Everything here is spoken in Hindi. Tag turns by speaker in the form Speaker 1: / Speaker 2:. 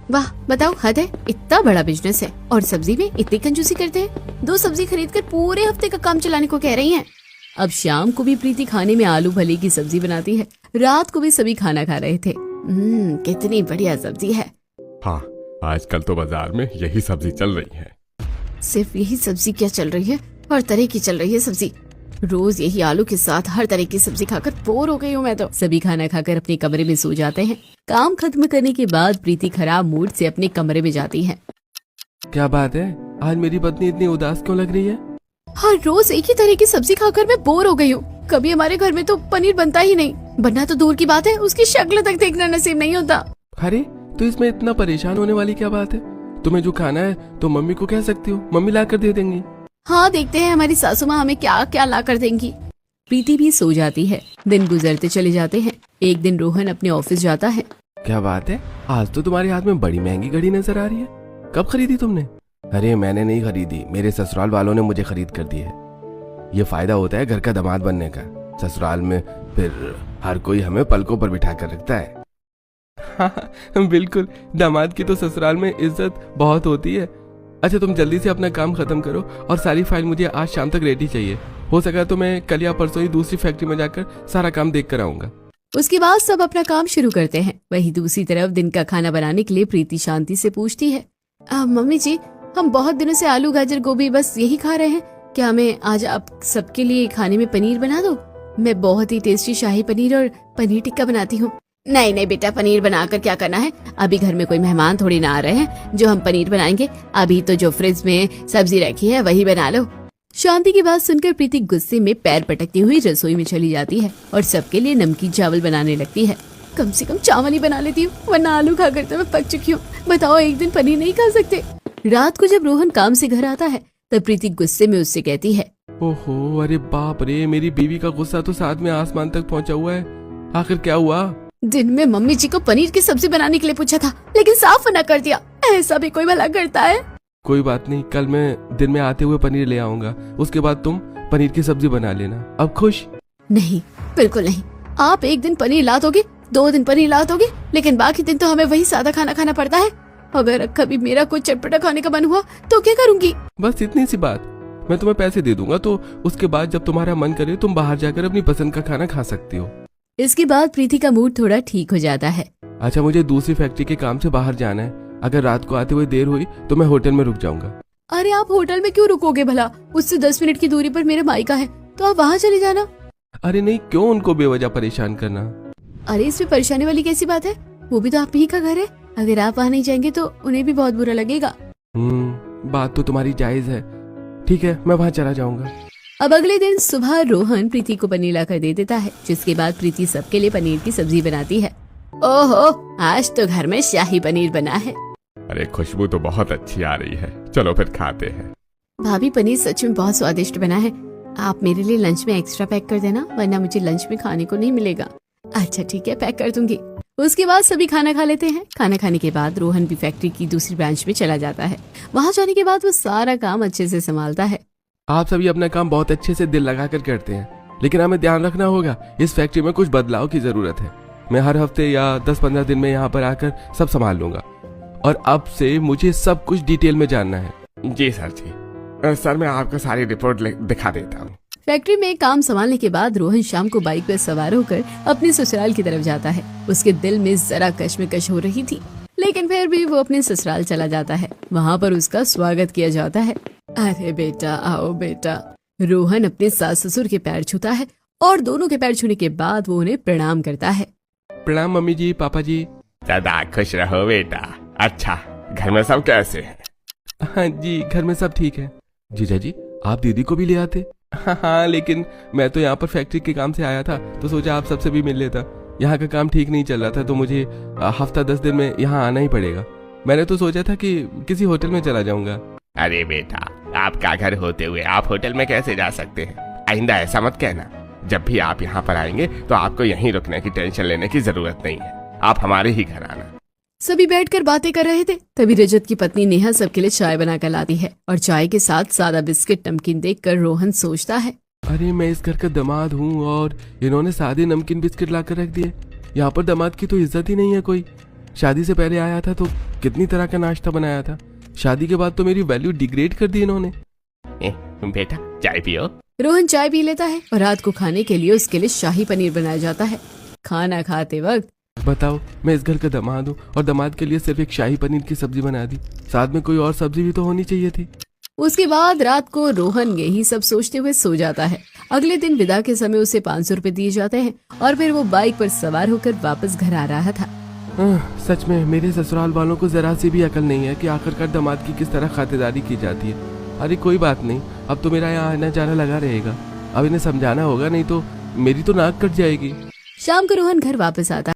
Speaker 1: वाह बताओ, हद है, इतना बड़ा बिजनेस है और सब्जी में इतनी कंजूसी करते हैं। 2 सब्जी खरीद कर पूरे हफ्ते का काम चलाने को कह रही हैं। अब शाम को भी प्रीति खाने में आलू भले की सब्जी बनाती है। रात को भी सभी खाना खा रहे थे। कितनी बढ़िया सब्जी है।
Speaker 2: हाँ, आजकल तो बाजार में यही सब्जी चल रही है।
Speaker 1: सिर्फ यही सब्जी क्या चल रही है, हर तरह की चल रही है सब्जी। रोज यही आलू के साथ हर तरह की सब्जी खाकर बोर हो गई हूँ मैं तो। सभी खाना खाकर अपने कमरे में सो जाते हैं। काम खत्म करने के बाद प्रीति खराब मूड से अपने कमरे में जाती है।
Speaker 3: क्या बात है, आज मेरी पत्नी इतनी उदास क्यों लग रही है?
Speaker 1: हर रोज एक ही तरह की सब्जी खाकर मैं बोर हो गई हूँ। कभी हमारे घर में तो पनीर बनता ही नहीं, बनना तो दूर की बात है, उसकी शक्ल तक देखना नसीब नहीं होता।
Speaker 3: अरे तो इसमें इतना परेशान होने वाली क्या बात है? तुम्हें जो खाना है तो मम्मी को कह सकती हो, मम्मी ला कर दे देंगी।
Speaker 1: हाँ, देखते हैं हमारी सासू माँ हमें क्या क्या ला कर देंगी। प्रीति भी सो जाती है। दिन गुजरते चले जाते हैं। एक दिन रोहन अपने ऑफिस जाता है।
Speaker 3: क्या बात है, आज तो तुम्हारे हाथ में बड़ी महंगी घड़ी नजर आ रही है। कब खरीदी तुमने? अरे मैंने नहीं खरीदी, मेरे ससुराल वालों ने मुझे खरीद कर दी है। ये फायदा होता है घर का दामाद बनने का। ससुराल में फिर हर कोई हमें पलकों पर बिठा कर रखता है। हाँ बिल्कुल, दामाद की तो ससुराल में इज्जत बहुत होती है। अच्छा तुम जल्दी से अपना काम खत्म करो और सारी फाइल मुझे आज शाम तक रेडी चाहिए। हो सका तो मैं कल या परसों ही दूसरी फैक्ट्री में जाकर सारा काम देख कर आऊंगा।
Speaker 1: उसके बाद सब अपना काम शुरू करते हैं। वहीं दूसरी तरफ दिन का खाना बनाने के लिए प्रीति शांति से पूछती है, मम्मी जी, हम बहुत दिनों से आलू गाजर गोभी बस यही खा रहे हैं, क्या हमें आज आप सबके लिए खाने में पनीर बना दो? मैं बहुत ही टेस्टी शाही पनीर और पनीर टिक्का बनाती हूँ। नहीं नहीं बेटा, पनीर बनाकर क्या करना है, अभी घर में कोई मेहमान थोड़ी ना आ रहे हैं जो हम पनीर बनाएंगे। अभी तो जो फ्रिज में सब्जी रखी है वही बना लो। शांति की बात सुनकर प्रीति गुस्से में पैर पटकती हुई रसोई में चली जाती है और सबके लिए नमकीन चावल बनाने लगती है। कम से कम चावल ही बना लेती हूँ, वरना आलू खाकर तो मैं पक चुकी हूँ। बताओ, एक दिन पनीर नहीं खा सकते? रात को जब रोहन काम से घर आता है तब प्रीति गुस्से में उससे कहती है,
Speaker 3: ओहो, अरे बाप रे, मेरी बीवी का गुस्सा तो साथ में आसमान तक पहुंचा हुआ है। आखिर क्या हुआ?
Speaker 1: दिन में मम्मी जी को पनीर की सब्जी बनाने के लिए पूछा था, लेकिन साफ मना कर दिया। ऐसा भी कोई भला करता है?
Speaker 3: कोई बात नहीं, कल मैं दिन में आते हुए पनीर ले आऊंगा, उसके बाद तुम पनीर की सब्जी बना लेना। अब खुश?
Speaker 1: नहीं, बिल्कुल नहीं। आप एक दिन पनीर ला दोगे, 2 दिन पनीर ला दोगे, लेकिन बाकी दिन तो हमें वही सादा खाना खाना पड़ता है। अगर कभी मेरा कुछ चटपटा खाने का मन हुआ तो क्या करूंगी?
Speaker 3: बस इतनी सी बात। मैं तुम्हें पैसे दे दूंगा, तो उसके बाद जब तुम्हारा मन करे तुम बाहर जाकर अपनी पसंद का खाना खा सकती हो।
Speaker 1: इसके बाद प्रीति का मूड थोड़ा ठीक हो जाता है।
Speaker 3: अच्छा, मुझे दूसरी फैक्ट्री के काम से बाहर जाना है। अगर रात को आते हुए देर हुई तो मैं होटल में रुक जाऊंगा।
Speaker 1: अरे आप होटल में क्यों रुकोगे भला? उससे 10 मिनट की दूरी पर मेरा मायका है, तो आप वहाँ चले जाना।
Speaker 3: अरे नहीं, क्यों उनको बेवजह परेशान करना?
Speaker 1: अरे इसमें परेशानी वाली कैसी बात है? वो भी तो आप ही का घर है। अगर आप वहाँ नहीं जाएंगे तो उन्हें भी बहुत बुरा लगेगा।
Speaker 3: बात तो तुम्हारी जायज है। ठीक है, मैं वहाँ चला जाऊंगा।
Speaker 1: अब अगले दिन सुबह रोहन प्रीति को पनीर लाकर दे देता है, जिसके बाद प्रीति सबके लिए पनीर की सब्जी बनाती है। ओहो, आज तो घर में शाही पनीर बना है।
Speaker 2: अरे खुशबू तो बहुत अच्छी आ रही है, चलो फिर खाते हैं।
Speaker 1: भाभी, पनीर सच में बहुत स्वादिष्ट बना है। आप मेरे लिए लंच में एक्स्ट्रा पैक कर देना, वरना मुझे लंच में खाने को नहीं मिलेगा। अच्छा ठीक है, पैक कर दूंगी। उसके बाद सभी खाना खा लेते हैं। खाना खाने के बाद रोहन भी फैक्ट्री की दूसरी ब्रांच में चला जाता है। वहाँ जाने के बाद वो सारा काम अच्छे से संभालता है।
Speaker 3: आप सभी अपना काम बहुत अच्छे से दिल लगाकर करते हैं, लेकिन हमें ध्यान रखना होगा, इस फैक्ट्री में कुछ बदलाव की जरूरत है। मैं हर हफ्ते या 10-15 दिन में यहाँ पर आकर सब संभाल लूंगा, और अब से मुझे सब कुछ डिटेल में जानना है।
Speaker 2: जी सर जी। सर मैं आपको सारी रिपोर्ट दिखा देता हूँ।
Speaker 1: फैक्ट्री में काम संभालने के बाद रोहन शाम को बाइक पर सवार होकर अपने ससुराल की तरफ जाता है। उसके दिल में जरा कश्मकश हो रही थी, लेकिन फिर भी वो अपने ससुराल चला जाता है। वहाँ पर उसका स्वागत किया जाता है। अरे बेटा, आओ बेटा। रोहन अपने सास ससुर के पैर छूता है और दोनों के पैर छूने के बाद वो उन्हें प्रणाम करता है।
Speaker 3: प्रणाम मम्मी जी, पापा जी।
Speaker 2: सदा खुश रहो बेटा। अच्छा, घर में सब कैसे हैं?
Speaker 3: हाँ जी, घर में सब ठीक है। जीजा जी, आप दीदी को भी ले आते। हाँ, लेकिन मैं तो यहाँ पर फैक्ट्री के काम से आया था, तो सोचा आप सबसे भी मिल लेता। यहाँ का काम ठीक नहीं चल रहा था, तो मुझे हफ्ता 10 दिन में यहाँ आना ही पड़ेगा। मैंने तो सोचा था कि किसी होटल में चला जाऊंगा।
Speaker 2: अरे बेटा, आपका घर होते हुए आप होटल में कैसे जा सकते हैं? आइंदा ऐसा मत कहना। जब भी आप यहाँ पर आएंगे तो आपको यहीं रुकने की टेंशन लेने की जरूरत नहीं है। आप हमारे ही घर आना।
Speaker 1: सभी बैठकर बातें कर रहे थे, तभी रजत की पत्नी नेहा सबके लिए चाय बनाकर लाती है और चाय के साथ सादा बिस्किट नमकीन देखकर रोहन सोचता है,
Speaker 3: अरे मैं इस घर का दामाद हूँ और इन्होंने सादे नमकीन बिस्किट लाकर रख दिए। यहाँ पर दामाद की तो इज्जत ही नहीं है कोई। शादी से पहले आया था तो कितनी तरह का नाश्ता बनाया था। शादी के बाद तो मेरी वैल्यू डिग्रेड कर दी इन्होंने।
Speaker 2: बेटा चाय पियो।
Speaker 1: रोहन चाय पी लेता है और रात को खाने के लिए उसके लिए शाही पनीर बनाया जाता है। खाना खाते वक्त
Speaker 3: बताओ, मैं इस घर का दामाद हूँ और दामाद के लिए सिर्फ एक शाही पनीर की सब्जी बना दी, साथ में कोई और सब्जी भी तो होनी चाहिए थी।
Speaker 1: उसके बाद रात को रोहन यही सब सोचते हुए सो जाता है। अगले दिन विदा के समय उसे 500 रुपए दिए जाते हैं और फिर वो बाइक पर सवार होकर वापस घर आ रहा था।
Speaker 3: सच में मेरे ससुराल वालों को जरा सी भी अकल नहीं है कि आखिरकार दामाद की किस तरह खातिरदारी की जाती है। अरे कोई बात नहीं, अब तो मेरा यहाँ आना जाना लगा रहेगा। अब इन्हें समझाना होगा, नहीं तो मेरी तो नाक कट जाएगी।
Speaker 1: शाम को रोहन घर वापस आता